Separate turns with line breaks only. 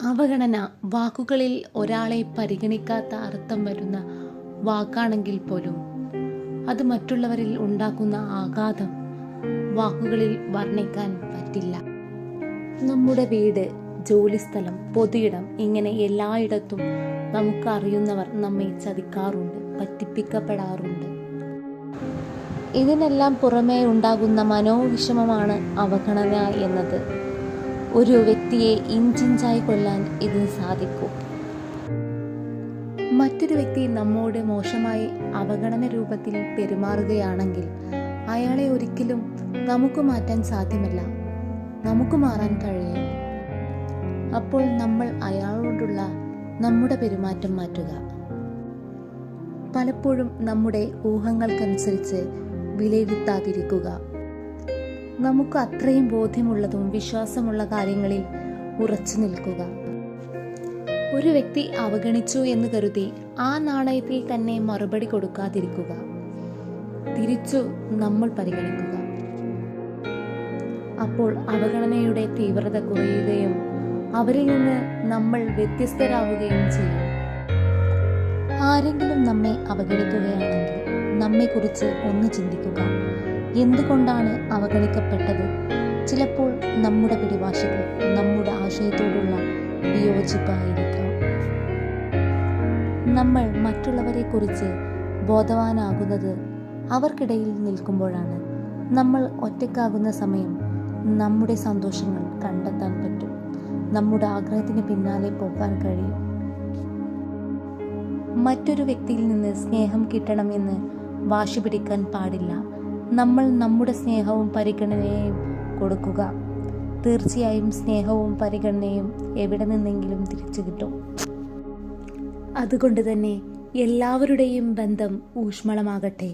അവഗണന വാക്കുകളിൽ ഒരാളെ പരിഗണിക്കാത്ത അർത്ഥം വരുന്ന വാക്കാണെങ്കിൽ പോലും അത് മറ്റുള്ളവരിൽ ഉണ്ടാക്കുന്ന ആഘാതം വാക്കുകളിൽ വർണ്ണിക്കാൻ പറ്റില്ല. നമ്മുടെ വീട്, ജോലിസ്ഥലം, പൊതുയിടം, ഇങ്ങനെ എല്ലായിടത്തും നമുക്കറിയുന്നവർ നമ്മെ ചതിക്കാറുണ്ട്, പറ്റിപ്പിക്കപ്പെടാറുണ്ട്. ഇതിനെല്ലാം പുറമേ ഉണ്ടാകുന്ന മനോവിഷമമാണ് അവഗണന എന്നത്. ഒരു വ്യക്തിയെ ഇഞ്ചിഞ്ചായി കൊല്ലാൻ ഇതിന് സാധിക്കും. മറ്റൊരു വ്യക്തി നമ്മോട് മോശമായി അവഗണന രൂപത്തിൽ പെരുമാറുകയാണെങ്കിൽ അയാളെ ഒരിക്കലും നമുക്ക് മാറ്റാൻ സാധ്യമല്ല, നമുക്ക് മാറാൻ കഴിയും. അപ്പോൾ നമ്മൾ അയാളോടുള്ള നമ്മുടെ പെരുമാറ്റം മാറ്റുക. പലപ്പോഴും നമ്മുടെ ഊഹങ്ങൾക്കനുസരിച്ച് വിലയിരുത്താതിരിക്കുക. നമുക്ക് അത്രയും ബോധ്യമുള്ളതും വിശ്വാസമുള്ള കാര്യങ്ങളിൽ ഉറച്ചു നിൽക്കുക. ഒരു വ്യക്തി അവഗണിച്ചു എന്ന് കരുതി ആ നാണയത്തിൽ തന്നെ മറുപടി കൊടുക്കാതിരിക്കുക. തിരിച്ചു നമ്മൾ പരിഗണിക്കുക. അപ്പോൾ അവഗണനയുടെ തീവ്രത കുറയുകയും അവരിൽ നിന്ന് നമ്മൾ വ്യത്യസ്തരാവുകയും ചെയ്യും. ആരെങ്കിലും നമ്മെ അവഗണിക്കുകയാണെങ്കിൽ നമ്മെക്കുറിച്ച് ഒന്ന് ചിന്തിക്കുക. എന്തുകൊണ്ടാണ് അവഗണിക്കപ്പെട്ടത്? ചിലപ്പോൾ നമ്മുടെ പിടിവാശികൾ, നമ്മുടെ ആശയത്തോടുള്ള വിയോജിപ്പായിരിക്കാം. നമ്മൾ മറ്റുള്ളവരെ കുറിച്ച് ബോധവാനാകുന്നത് അവർക്കിടയിൽ നിൽക്കുമ്പോഴാണ്. നമ്മൾ ഒറ്റയ്ക്കാകുന്ന സമയം നമ്മുടെ സന്തോഷങ്ങൾ കണ്ടെത്താൻ പറ്റും, നമ്മുടെ ആഗ്രഹത്തിന് പിന്നാലെ പോകാൻ കഴിയും. മറ്റൊരു വ്യക്തിയിൽ നിന്ന് സ്നേഹം കിട്ടണമെന്ന് വാശി പിടിക്കാൻ പാടില്ല. നമ്മൾ നമ്മുടെ സ്നേഹവും പരിഗണനയും കൊടുക്കുക. തീർച്ചയായും സ്നേഹവും പരിഗണനയും എവിടെ നിന്നെങ്കിലും തിരിച്ചു കിട്ടും. അതുകൊണ്ട് തന്നെ എല്ലാവരുടെയും ബന്ധം ഊഷ്മളമാകട്ടെ.